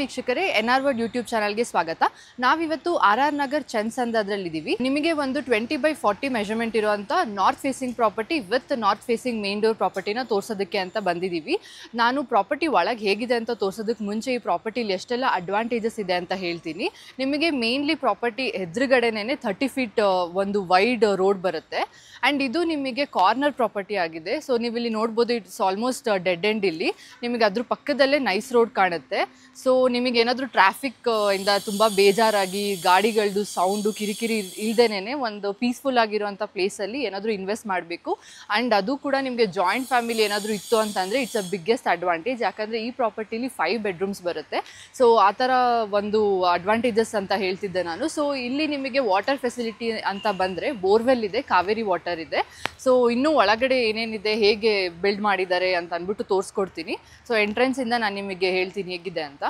ವೀಕ್ಷಕರೇ, N R word YouTube ಚಾನಲ್ಗೆ ಸ್ವಾಗತ. ನಾವಿವತ್ತು ಆರ್ ನಗರ್ ಚಂದ್ಸಂದ್ರದಲ್ಲಿದ್ದೀವಿ. ನಿಮಗೆ ಒಂದು 20x40 ಮೆಜರ್ಮೆಂಟ್ ಇರುವಂಥ north facing property with north facing main door ಪ್ರಾಪರ್ಟಿನ ತೋರಿಸೋದಕ್ಕೆ ಅಂತ ಬಂದಿದ್ದೀವಿ. ನಾನು ಪ್ರಾಪರ್ಟಿ ಒಳಗೆ ಹೇಗಿದೆ ಅಂತ ತೋರಿಸೋದಕ್ಕೆ ಮುಂಚೆ ಈ ಪ್ರಾಪರ್ಟಿಲಿ ಎಷ್ಟೆಲ್ಲ ಅಡ್ವಾಂಟೇಜಸ್ ಇದೆ ಅಂತ ಹೇಳ್ತೀನಿ. ನಿಮಗೆ ಮೇನ್ಲಿ ಪ್ರಾಪರ್ಟಿ ಎದುರುಗಡೆನೇ 30 ಫೀಟ್ ಒಂದು ವೈಡ್ ರೋಡ್ ಬರುತ್ತೆ. ಆ್ಯಂಡ್ ಇದು ನಿಮಗೆ ಕಾರ್ನರ್ ಪ್ರಾಪರ್ಟಿ ಆಗಿದೆ. ಸೊ ನೀವು ಇಲ್ಲಿ ನೋಡ್ಬೋದು, ಇಟ್ಸ್ ಆಲ್ಮೋಸ್ಟ್ ಡೆಡ್ ಎಂಡ್. ಇಲ್ಲಿ ನಿಮಗೆ ಅದ್ರ ಪಕ್ಕದಲ್ಲೇ ನೈಸ್ ರೋಡ್ ಕಾಣುತ್ತೆ. ಸೊ ನಿಮಗೆ ಏನಾದರೂ ಟ್ರಾಫಿಕ್ ಇಂದ ತುಂಬ ಬೇಜಾರಾಗಿ ಗಾಡಿಗಳದ್ದು ಸೌಂಡು ಕಿರಿಕಿರಿ ಇಲ್ದೇನೆ ಒಂದು ಪೀಸ್ಫುಲ್ ಆಗಿರುವಂಥ ಪ್ಲೇಸಲ್ಲಿ ಏನಾದರೂ ಇನ್ವೆಸ್ಟ್ ಮಾಡಬೇಕು. ಆ್ಯಂಡ್ ಅದು ಕೂಡ ನಿಮಗೆ ಜಾಯಿಂಟ್ ಫ್ಯಾಮಿಲಿ ಏನಾದರೂ ಇತ್ತು ಅಂತಂದರೆ ಇಟ್ಸ್ ಅ ಬಿಗ್ಗೆಸ್ಟ್ ಅಡ್ವಾಂಟೇಜ್. ಯಾಕಂದರೆ ಈ ಪ್ರಾಪರ್ಟಿಲಿ 5 ಬೆಡ್ರೂಮ್ಸ್ ಬರುತ್ತೆ. ಸೊ ಆ ಥರ ಒಂದು ಅಡ್ವಾಂಟೇಜಸ್ ಅಂತ ಹೇಳ್ತಿದ್ದೆ ನಾನು. ಸೊ ಇಲ್ಲಿ ನಿಮಗೆ ವಾಟರ್ ಫೆಸಿಲಿಟಿ ಅಂತ ಬಂದರೆ ಬೋರ್ವೆಲ್ ಇದೆ, ಕಾವೇರಿ ವಾಟರ್ ಇದೆ. ಸೊ ಇನ್ನೂ ಒಳಗಡೆ ಏನೇನಿದೆ, ಹೇಗೆ ಬಿಲ್ಡ್ ಮಾಡಿದ್ದಾರೆ ಅಂತ ಅಂದ್ಬಿಟ್ಟು ತೋರಿಸ್ಕೊಡ್ತೀನಿ. ಸೊ ಎಂಟ್ರೆನ್ಸಿಂದ ನಾನು ನಿಮಗೆ ಹೇಳ್ತೀನಿ ಹೇಗಿದೆ ಅಂತ.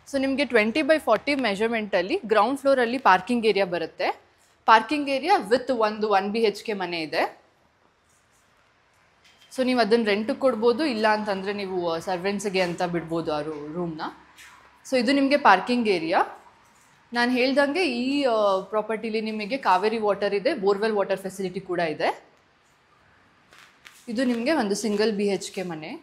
ಸೊ ನಿಮಗೆ 20x40 ಮೆಜರ್ಮೆಂಟಲ್ಲಿ ಗ್ರೌಂಡ್ ಫ್ಲೋರಲ್ಲಿ ಪಾರ್ಕಿಂಗ್ ಏರಿಯಾ ಬರುತ್ತೆ. ಪಾರ್ಕಿಂಗ್ ಏರಿಯಾ ವಿತ್ ಒಂದು 1 BHK ಮನೆ ಇದೆ. ಸೊ ನೀವು ಅದನ್ನು ರೆಂಟಿಗೆ ಕೊಡ್ಬೋದು, ಇಲ್ಲ ಅಂತಂದರೆ ನೀವು ಸರ್ವೆಂಟ್ಸ್ಗೆ ಅಂತ ಬಿಡ್ಬೋದು ಆ ರೂಮ್ನ. ಸೊ ಇದು ನಿಮಗೆ ಪಾರ್ಕಿಂಗ್ ಏರಿಯಾ. ನಾನು ಹೇಳ್ದಂಗೆ ಈ ಪ್ರಾಪರ್ಟಿಲಿ ನಿಮಗೆ ಕಾವೇರಿ ವಾಟರ್ ಇದೆ, ಬೋರ್ವೆಲ್ ವಾಟರ್ ಫೆಸಿಲಿಟಿ ಕೂಡ ಇದೆ. ಇದು ನಿಮಗೆ ಒಂದು ಸಿಂಗಲ್ BHK ಮನೆ.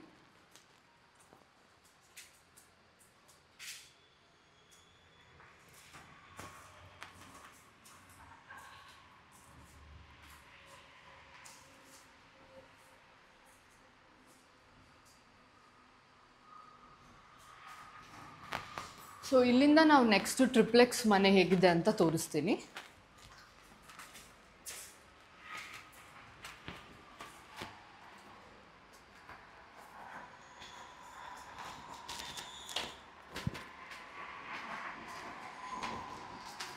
ಸೊ ಇಲ್ಲಿಂದ ನಾವು ನೆಕ್ಸ್ಟು ಟ್ರಿಪ್ಲೆಕ್ಸ್ ಮನೆ ಹೇಗಿದೆ ಅಂತ ತೋರಿಸ್ತೀನಿ.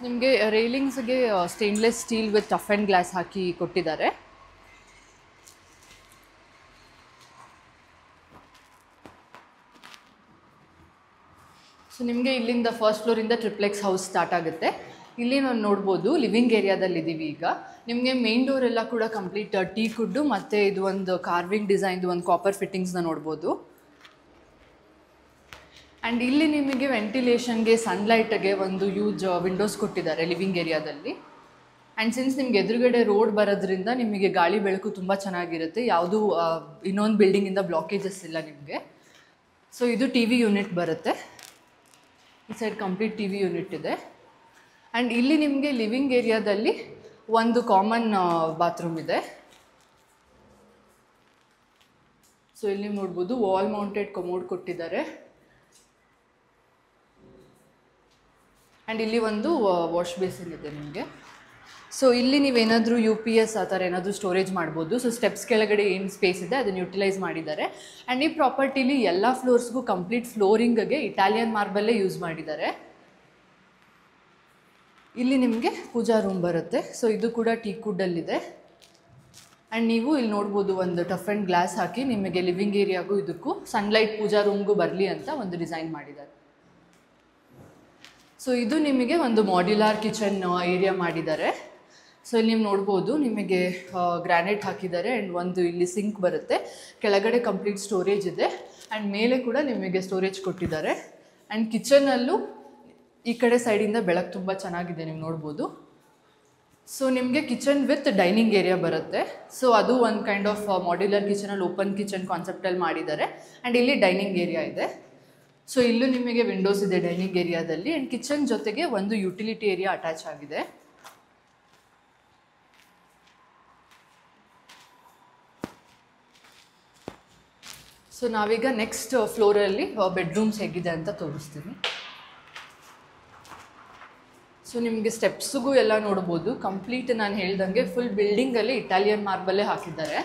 ನಿಮಗೆ ರೈಲಿಂಗ್ಸ್ಗೆ stainless steel with toughened glass ಹಾಕಿ ಕೊಟ್ಟಿದ್ದಾರೆ. ಸೊ ನಿಮಗೆ ಇಲ್ಲಿಂದ ಫಸ್ಟ್ ಫ್ಲೋರಿಂದ ಟ್ರಿಪ್ಲೆಕ್ಸ್ ಹೌಸ್ ಸ್ಟಾರ್ಟ್ ಆಗುತ್ತೆ. ಇಲ್ಲಿ ನಾವು ನೋಡ್ಬೋದು ಲಿವಿಂಗ್ ಏರಿಯಾದಲ್ಲಿದ್ದೀವಿ ಈಗ. ನಿಮಗೆ ಮೇನ್ ಡೋರ್ ಎಲ್ಲ ಕೂಡ ಕಂಪ್ಲೀಟ್ ಟೀ ಕುಡ್ಡು ಮತ್ತು ಇದು ಒಂದು ಕಾರ್ವಿಂಗ್ ಡಿಸೈನ್ದು ಒಂದು ಕಾಪರ್ ಫಿಟ್ಟಿಂಗ್ಸ್ನ ನೋಡ್ಬೋದು. ಆ್ಯಂಡ್ ಇಲ್ಲಿ ನಿಮಗೆ ವೆಂಟಿಲೇಷನ್ಗೆ, ಸನ್ಲೈಟ್ಗೆ ಒಂದು ಯೂಜ್ ವಿಂಡೋಸ್ ಕೊಟ್ಟಿದ್ದಾರೆ ಲಿವಿಂಗ್ ಏರಿಯಾದಲ್ಲಿ. ಆ್ಯಂಡ್ ಸಿನ್ಸ್ ನಿಮ್ಗೆ ಎದುರುಗಡೆ ರೋಡ್ ಬರೋದ್ರಿಂದ ನಿಮಗೆ ಗಾಳಿ ಬೆಳಕು ತುಂಬ ಚೆನ್ನಾಗಿರುತ್ತೆ. ಯಾವುದೂ ಇನ್ನೊಂದು ಬಿಲ್ಡಿಂಗಿಂದ ಬ್ಲಾಕೇಜಸ್ ಇಲ್ಲ ನಿಮಗೆ. ಸೊ ಇದು TV ಯೂನಿಟ್ ಬರುತ್ತೆ. ಈ ಸೈಡ್ ಕಂಪ್ಲೀಟ್ TV ಯೂನಿಟ್ ಇದೆ. ಆ್ಯಂಡ್ ಇಲ್ಲಿ ನಿಮಗೆ ಲಿವಿಂಗ್ ಏರಿಯಾದಲ್ಲಿ ಒಂದು ಕಾಮನ್ ಬಾತ್ರೂಮ್ ಇದೆ. ಸೊ ಇಲ್ಲಿ ನೋಡ್ಬೋದು ವಾಲ್ ಮೌಂಟೆಡ್ ಕಮೋಡ್ ಕೊಟ್ಟಿದ್ದಾರೆ. ಆ್ಯಂಡ್ ಇಲ್ಲಿ ಒಂದು ವಾಶ್ ಬೇಸಿನ್ ಇದೆ ನಿಮಗೆ. ಸೊ ಇಲ್ಲಿ ನೀವೇನಾದರೂ UPS ಆ ಥರ ಏನಾದರೂ ಸ್ಟೋರೇಜ್ ಮಾಡ್ಬೋದು. ಸೊ ಸ್ಟೆಪ್ಸ್ ಕೆಳಗಡೆ ಏನು ಸ್ಪೇಸ್ ಇದೆ ಅದನ್ನು ಯುಟಿಲೈಸ್ ಮಾಡಿದ್ದಾರೆ. ಆ್ಯಂಡ್ ಈ ಪ್ರಾಪರ್ಟಿಲಿ ಎಲ್ಲ ಫ್ಲೋರ್ಸ್ಗೂ ಕಂಪ್ಲೀಟ್ ಫ್ಲೋರಿಂಗ್ಗೆ ಇಟಾಲಿಯನ್ ಮಾರ್ಬಲ್ಲೇ ಯೂಸ್ ಮಾಡಿದ್ದಾರೆ. ಇಲ್ಲಿ ನಿಮಗೆ ಪೂಜಾ ರೂಮ್ ಬರುತ್ತೆ. ಸೊ ಇದು ಕೂಡ ಟೀಕ್ವುಡ್ಡಲ್ಲಿದೆ. ಆ್ಯಂಡ್ ನೀವು ಇಲ್ಲಿ ನೋಡ್ಬೋದು, ಒಂದು ಟಫ್ ಆ್ಯಂಡ್ ಗ್ಲಾಸ್ ಹಾಕಿ ನಿಮಗೆ ಲಿವಿಂಗ್ ಏರಿಯಾಗೂ ಇದಕ್ಕೂ ಸನ್ಲೈಟ್ ಪೂಜಾ ರೂಮ್ಗೂ ಬರಲಿ ಅಂತ ಒಂದು ಡಿಸೈನ್ ಮಾಡಿದ್ದಾರೆ. ಸೊ ಇದು ನಿಮಗೆ ಒಂದು ಮಾಡ್ಯುಲಾರ್ ಕಿಚನ್ ಏರಿಯಾ ಮಾಡಿದ್ದಾರೆ. ಸೊ ಇಲ್ಲಿ ನೀವು ನೋಡ್ಬೋದು, ನಿಮಗೆ ಗ್ರಾನೈಟ್ ಹಾಕಿದ್ದಾರೆ. ಆ್ಯಂಡ್ ಒಂದು ಇಲ್ಲಿ ಸಿಂಕ್ ಬರುತ್ತೆ. ಕೆಳಗಡೆ ಕಂಪ್ಲೀಟ್ ಸ್ಟೋರೇಜ್ ಇದೆ. ಆ್ಯಂಡ್ ಮೇಲೆ ಕೂಡ ನಿಮಗೆ ಸ್ಟೋರೇಜ್ ಕೊಟ್ಟಿದ್ದಾರೆ. ಆ್ಯಂಡ್ ಕಿಚನಲ್ಲೂ ಈ ಕಡೆ ಸೈಡಿಂದ ಬೆಳಕು ತುಂಬ ಚೆನ್ನಾಗಿದೆ, ನೀವು ನೋಡ್ಬೋದು. ಸೊ ನಿಮಗೆ ಕಿಚನ್ ವಿತ್ ಡೈನಿಂಗ್ ಏರಿಯಾ ಬರುತ್ತೆ. ಸೊ ಅದು ಒಂದು ಕೈಂಡ್ ಆಫ್ ಮಾಡ್ಯುಲರ್ ಕಿಚನಲ್ಲಿ ಓಪನ್ ಕಿಚನ್ ಕಾನ್ಸೆಪ್ಟಲ್ಲಿ ಮಾಡಿದ್ದಾರೆ. ಆ್ಯಂಡ್ ಇಲ್ಲಿ ಡೈನಿಂಗ್ ಏರಿಯಾ ಇದೆ. ಸೊ ಇಲ್ಲೂ ನಿಮಗೆ ವಿಂಡೋಸ್ ಇದೆ ಡೈನಿಂಗ್ ಏರಿಯಾದಲ್ಲಿ. ಆ್ಯಂಡ್ ಕಿಚನ್ ಜೊತೆಗೆ ಒಂದು ಯುಟಿಲಿಟಿ ಏರಿಯಾ ಅಟ್ಯಾಚ್ ಆಗಿದೆ. ಸೊ ನಾವೀಗ ನೆಕ್ಸ್ಟ್ ಫ್ಲೋರಲ್ಲಿ ಬೆಡ್ರೂಮ್ಸ್ ಹೇಗಿದೆ ಅಂತ ತೋರಿಸ್ತೀನಿ. ಸೊ ನಿಮಗೆ ಸ್ಟೆಪ್ಸ್ಗೂ ಎಲ್ಲ ನೋಡ್ಬೋದು, ಕಂಪ್ಲೀಟ್ ನಾನು ಹೇಳ್ದಂಗೆ ಫುಲ್ ಬಿಲ್ಡಿಂಗಲ್ಲಿ ಇಟಾಲಿಯನ್ ಮಾರ್ಬಲ್ಲೇ ಹಾಕಿದ್ದಾರೆ.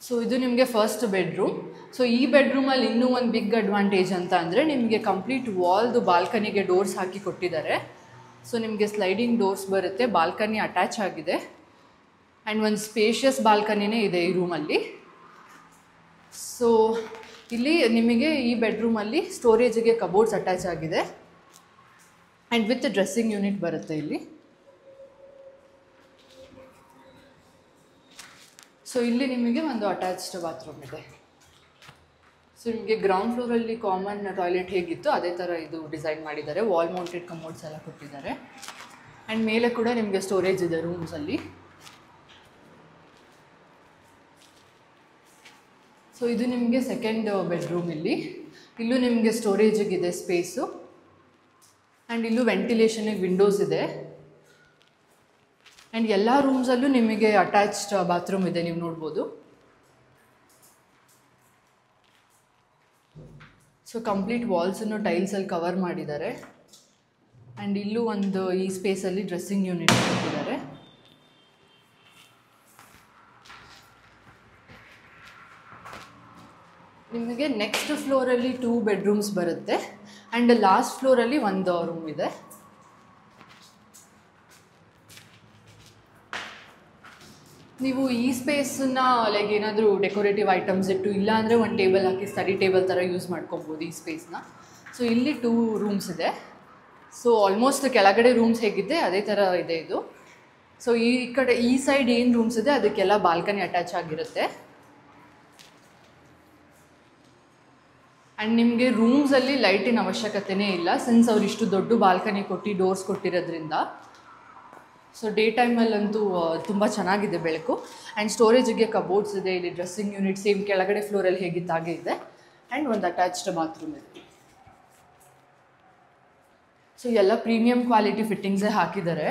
ಸೊ ಇದು ನಿಮಗೆ ಫಸ್ಟ್ ಬೆಡ್ರೂಮ್. ಸೊ ಈ ಬೆಡ್ರೂಮಲ್ಲಿ ಇನ್ನೂ ಒಂದು ಬಿಗ್ ಅಡ್ವಾಂಟೇಜ್ ಅಂತ ಅಂದರೆ ನಿಮಗೆ ಕಂಪ್ಲೀಟ್ ವಾಲ್ದು ಬಾಲ್ಕನಿಗೆ ಡೋರ್ಸ್ ಹಾಕಿ ಕೊಟ್ಟಿದ್ದಾರೆ. ಸೊ ನಿಮಗೆ ಸ್ಲೈಡಿಂಗ್ ಡೋರ್ಸ್ ಬರುತ್ತೆ, ಬಾಲ್ಕನಿ ಅಟ್ಯಾಚ್ ಆಗಿದೆ. ಆ್ಯಂಡ್ ಒಂದು ಸ್ಪೇಷಿಯಸ್ ಬಾಲ್ಕನಿನೇ ಇದೆ ಈ ರೂಮಲ್ಲಿ. ಸೊ ಇಲ್ಲಿ ನಿಮಗೆ ಈ ಬೆಡ್ರೂಮಲ್ಲಿ ಸ್ಟೋರೇಜಿಗೆ ಕಬೋರ್ಡ್ಸ್ ಅಟ್ಯಾಚ್ ಆಗಿದೆ. ಆ್ಯಂಡ್ ವಿತ್ ಡ್ರೆಸ್ಸಿಂಗ್ ಯೂನಿಟ್ ಬರುತ್ತೆ ಇಲ್ಲಿ. ಸೊ ಇಲ್ಲಿ ನಿಮಗೆ ಒಂದು ಅಟ್ಯಾಚ್ಡ್ ಬಾತ್ರೂಮ್ ಇದೆ. ಸೊ ನಿಮಗೆ ಗ್ರೌಂಡ್ ಫ್ಲೋರಲ್ಲಿ ಕಾಮನ್ ಟಾಯ್ಲೆಟ್ ಹೇಗಿತ್ತು ಅದೇ ಥರ ಇದು ಡಿಸೈನ್ ಮಾಡಿದ್ದಾರೆ. ವಾಲ್ ಮೌಂಟೆಡ್ ಕಮೋಡ್ಸ್ ಎಲ್ಲ ಕೊಟ್ಟಿದ್ದಾರೆ. ಆ್ಯಂಡ್ ಮೇಲೆ ಕೂಡ ನಿಮಗೆ ಸ್ಟೋರೇಜ್ ಇದೆ ರೂಮ್ಸಲ್ಲಿ. ಸೊ ಇದು ನಿಮಗೆ ಸೆಕೆಂಡ್ ಬೆಡ್ರೂಮ್. ಇಲ್ಲೂ ನಿಮಗೆ ಸ್ಟೋರೇಜಿಗಿದೆ ಸ್ಪೇಸು. ಆ್ಯಂಡ್ ಇಲ್ಲೂ ವೆಂಟಿಲೇಷನಿಗೆ ವಿಂಡೋಸ್ ಇದೆ. ಆ್ಯಂಡ್ ಎಲ್ಲ ರೂಮ್ಸಲ್ಲೂ ನಿಮಗೆ ಅಟ್ಯಾಚ್ಡ್ ಬಾತ್ರೂಮ್ ಇದೆ, ನೀವು ನೋಡ್ಬೋದು. ಸೊ ಕಂಪ್ಲೀಟ್ ವಾಲ್ಸನ್ನು ಟೈಲ್ಸಲ್ಲಿ ಕವರ್ ಮಾಡಿದ್ದಾರೆ. ಆ್ಯಂಡ್ ಇಲ್ಲೂ ಒಂದು ಈ ಸ್ಪೇಸಲ್ಲಿ ಡ್ರೆಸ್ಸಿಂಗ್ ಯೂನಿಟ್ ಕೊಟ್ಟಿದ್ದಾರೆ. ನಿಮಗೆ ನೆಕ್ಸ್ಟ್ ಫ್ಲೋರಲ್ಲಿ 2 ಬೆಡ್ರೂಮ್ಸ್ ಬರುತ್ತೆ. ಆ್ಯಂಡ್ ಲಾಸ್ಟ್ ಫ್ಲೋರಲ್ಲಿ ಒಂದು ರೂಮ್ ಇದೆ. ನೀವು ಈ ಸ್ಪೇಸನ್ನ ಲೈಕ್ ಏನಾದರೂ ಡೆಕೋರೇಟಿವ್ ಐಟಮ್ಸ್ ಇಟ್ಟು, ಇಲ್ಲಾಂದರೆ ಒಂದು ಟೇಬಲ್ ಹಾಕಿ ಸ್ಟಡಿ ಟೇಬಲ್ ಥರ ಯೂಸ್ ಮಾಡ್ಕೊಬೋದು ಈ ಸ್ಪೇಸ್ನ. ಸೊ ಇಲ್ಲಿ 2 ರೂಮ್ಸ್ ಇದೆ. ಸೊ ಆಲ್ಮೋಸ್ಟ್ ಕೆಳಗಡೆ ರೂಮ್ಸ್ ಹೇಗಿದೆ ಅದೇ ಥರ ಇದೆ ಇದು. ಸೊ ಈ ಕಡೆ ಈ ಸೈಡ್ ಏನು ರೂಮ್ಸ್ ಇದೆ ಅದಕ್ಕೆಲ್ಲ ಬಾಲ್ಕನಿ ಅಟ್ಯಾಚ್ ಆಗಿರುತ್ತೆ. ಆ್ಯಂಡ್ ನಿಮಗೆ ರೂಮ್ಸಲ್ಲಿ ಲೈಟಿನ ಅವಶ್ಯಕತೆಯೇ ಇಲ್ಲ, ಸಿನ್ಸ್ ಅವ್ರು ಇಷ್ಟು ದೊಡ್ಡ ಬಾಲ್ಕನಿ ಕೊಟ್ಟು ಡೋರ್ಸ್ ಕೊಟ್ಟಿರೋದ್ರಿಂದ. ಸೊ ಡೇ ಟೈಮಲ್ಲಂತೂ ತುಂಬ ಚೆನ್ನಾಗಿದೆ ಬೆಳಕು. ಆ್ಯಂಡ್ ಸ್ಟೋರೇಜಿಗೆ ಕಬೋರ್ಡ್ಸ್ ಇದೆ. ಇಲ್ಲಿ ಡ್ರೆಸ್ಸಿಂಗ್ ಯೂನಿಟ್ ಸೇಮ್ ಕೆಳಗಡೆ ಫ್ಲೋರಲ್ಲಿ ಹೇಗಿತ್ತು ಹಾಗೆ ಇದೆ. ಆ್ಯಂಡ್ ಒಂದು ಅಟ್ಯಾಚ್ಡ್ ಬಾತ್ರೂಮ್ ಇದೆ. ಸೊ ಎಲ್ಲ ಪ್ರೀಮಿಯಂ ಕ್ವಾಲಿಟಿ ಫಿಟ್ಟಿಂಗ್ಸೇ ಹಾಕಿದ್ದಾರೆ.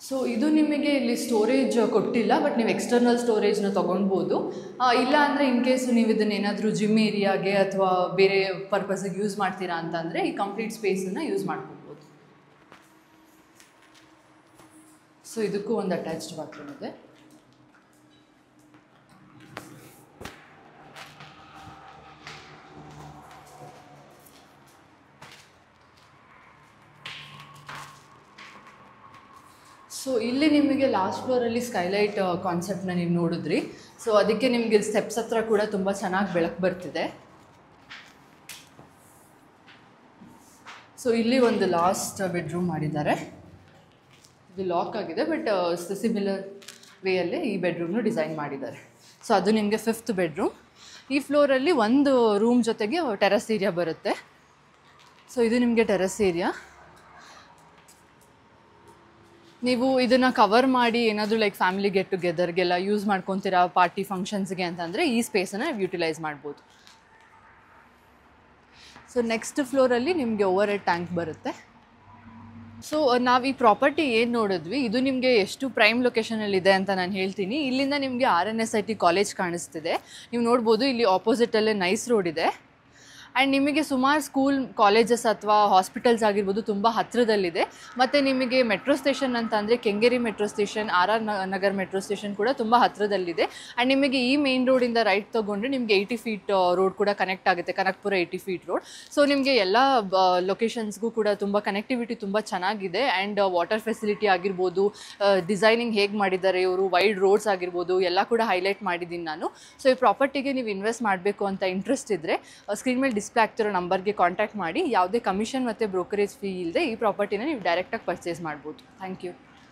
ಸೊ ಇದು ನಿಮಗೆ ಇಲ್ಲಿ ಸ್ಟೋರೇಜ್ ಕೊಟ್ಟಿಲ್ಲ, ಬಟ್ ನೀವು ಎಕ್ಸ್ಟರ್ನಲ್ ಸ್ಟೋರೇಜ್ನ ತೊಗೊಳ್ಬೋದು. ಇಲ್ಲ ಅಂದರೆ ಇನ್ ಕೇಸು ನೀವು ಇದನ್ನು ಏನಾದರೂ ಜಿಮ್ ಏರಿಯಾಗೆ ಅಥವಾ ಬೇರೆ ಪರ್ಪಸ್ಸಿಗೆ ಯೂಸ್ ಮಾಡ್ತೀರಾ ಅಂತಂದರೆ ಈ ಕಂಪ್ಲೀಟ್ ಸ್ಪೇಸನ್ನು ಯೂಸ್ ಮಾಡ್ಕೊಬೋದು. ಸೊ ಇದಕ್ಕೂ ಒಂದು ಅಟ್ಯಾಚ್ಡ್ ಬಾತ್ರೂಮ್ ಇದೆ. ಸೊ ಇಲ್ಲಿ ನಿಮಗೆ ಲಾಸ್ಟ್ ಫ್ಲೋರಲ್ಲಿ ಸ್ಕೈಲೈಟ್ ಕಾನ್ಸೆಪ್ಟ್ನ ನೀವು ನೋಡಿದ್ರಿ. ಸೊ ಅದಕ್ಕೆ ನಿಮಗೆ ಸ್ಟೆಪ್ಸ್ ಹತ್ರ ಕೂಡ ತುಂಬ ಚೆನ್ನಾಗಿ ಬೆಳಕು ಬರ್ತಿದೆ. ಸೊ ಇಲ್ಲಿ ಒಂದು ಲಾಸ್ಟ್ ಬೆಡ್ರೂಮ್ ಮಾಡಿದ್ದಾರೆ. ಇದು ಲಾಕ್ ಆಗಿದೆ, ಬಟ್ ಸಿಮಿಲರ್ ವೇಯಲ್ಲೇ ಈ ಬೆಡ್ರೂಮ್ನು ಡಿಸೈನ್ ಮಾಡಿದ್ದಾರೆ. ಸೊ ಅದು ನಿಮಗೆ 5th ಬೆಡ್ರೂಮ್. ಈ ಫ್ಲೋರಲ್ಲಿ ಒಂದು ರೂಮ್ ಜೊತೆಗೆ ಟೆರಸ್ ಏರಿಯಾ ಬರುತ್ತೆ. ಸೊ ಇದು ನಿಮಗೆ ಟೆರಸ್ ಏರಿಯಾ. ನೀವು ಇದನ್ನು ಕವರ್ ಮಾಡಿ ಏನಾದರೂ ಲೈಕ್ ಫ್ಯಾಮಿಲಿ ಗೆಟ್ ಟುಗೆದರ್ಗೆಲ್ಲ ಯೂಸ್ ಮಾಡ್ಕೊತೀರಾ ಪಾರ್ಟಿ ಫಂಕ್ಷನ್ಸ್ಗೆ ಅಂತಂದರೆ ಈ ಸ್ಪೇಸನ್ನು ಯೂಟಿಲೈಸ್ ಮಾಡ್ಬೋದು. ಸೊ ನೆಕ್ಸ್ಟ್ ಫ್ಲೋರಲ್ಲಿ ನಿಮಗೆ ಓವರ್ ಹೆಡ್ ಟ್ಯಾಂಕ್ ಬರುತ್ತೆ. ಸೊ ನಾವು ಈ ಪ್ರಾಪರ್ಟಿ ಏನು ನೋಡಿದ್ವಿ ಇದು ನಿಮಗೆ ಎಷ್ಟು ಪ್ರೈಮ್ ಲೊಕೇಶನಲ್ಲಿದೆ ಅಂತ ನಾನು ಹೇಳ್ತೀನಿ. ಇಲ್ಲಿಂದ ನಿಮಗೆ RNSIT ಕಾಲೇಜ್ ಕಾಣಿಸ್ತಿದೆ, ನೀವು ನೋಡ್ಬೋದು. ಇಲ್ಲಿ ಆಪೋಸಿಟಲ್ಲೇ ನೈಸ್ ರೋಡ್ ಇದೆ. ಆ್ಯಂಡ್ ನಿಮಗೆ ಸುಮಾರು ಸ್ಕೂಲ್ ಕಾಲೇಜಸ್ ಅಥವಾ ಹಾಸ್ಪಿಟಲ್ಸ್ ಆಗಿರ್ಬೋದು ತುಂಬ ಹತ್ತಿರದಲ್ಲಿದೆ. ಮತ್ತು ನಿಮಗೆ ಮೆಟ್ರೋ ಸ್ಟೇಷನ್ ಅಂತ ಅಂದರೆ Kengeri metro station, RR Nagar metro station ಕೂಡ ತುಂಬ ಹತ್ತಿರದಲ್ಲಿದೆ. ಆ್ಯಂಡ್ ನಿಮಗೆ ಈ ಮೇನ್ ರೋಡಿಂದ ರೈಟ್ ತೊಗೊಂಡ್ರೆ ನಿಮಗೆ 80 ಫೀಟ್ ರೋಡ್ ಕೂಡ ಕನೆಕ್ಟ್ ಆಗುತ್ತೆ, ಕನಕಪುರ 80 ಫೀಟ್ ರೋಡ್. ಸೊ ನಿಮಗೆ ಎಲ್ಲ ಲೊಕೇಶನ್ಸ್ಗೂ ಕೂಡ ತುಂಬ ಕನೆಕ್ಟಿವಿಟಿ ತುಂಬ ಚೆನ್ನಾಗಿದೆ. ಆ್ಯಂಡ್ ವಾಟರ್ ಫೆಸಿಲಿಟಿ ಆಗಿರ್ಬೋದು, ಡಿಸೈನಿಂಗ್ ಹೇಗೆ ಮಾಡಿದ್ದಾರೆ ಇವರು, ವೈಡ್ ರೋಡ್ಸ್ ಆಗಿರ್ಬೋದು ಎಲ್ಲ ಕೂಡ ಹೈಲೈಟ್ ಮಾಡಿದ್ದೀನಿ ನಾನು. ಸೊ ಈ ಪ್ರಾಪರ್ಟಿಗೆ ನೀವು ಇನ್ವೆಸ್ಟ್ ಮಾಡಬೇಕು ಅಂತ ಇಂಟ್ರೆಸ್ಟ್ ಇದ್ದರೆ ಸ್ಕ್ರೀನ್ ಮೇಲೆ ಡಿಸ್ಪ್ಲೇ ಆಗ್ತಿರೋ ನಂಬರ್ಗೆ ಕಾಂಟ್ಯಾಕ್ಟ್ ಮಾಡಿ. ಯಾವುದೇ ಕಮಿಷನ್ ಮತ್ತು ಬ್ರೋಕರೇಜ್ ಫೀ ಇಲ್ಲದೆ ಈ ಪ್ರಾಪರ್ಟಿನ ನೀವು ಡೈರೆಕ್ಟಾಗಿ ಪರ್ಚೇಸ್ ಮಾಡ್ಬೋದು. Thank you.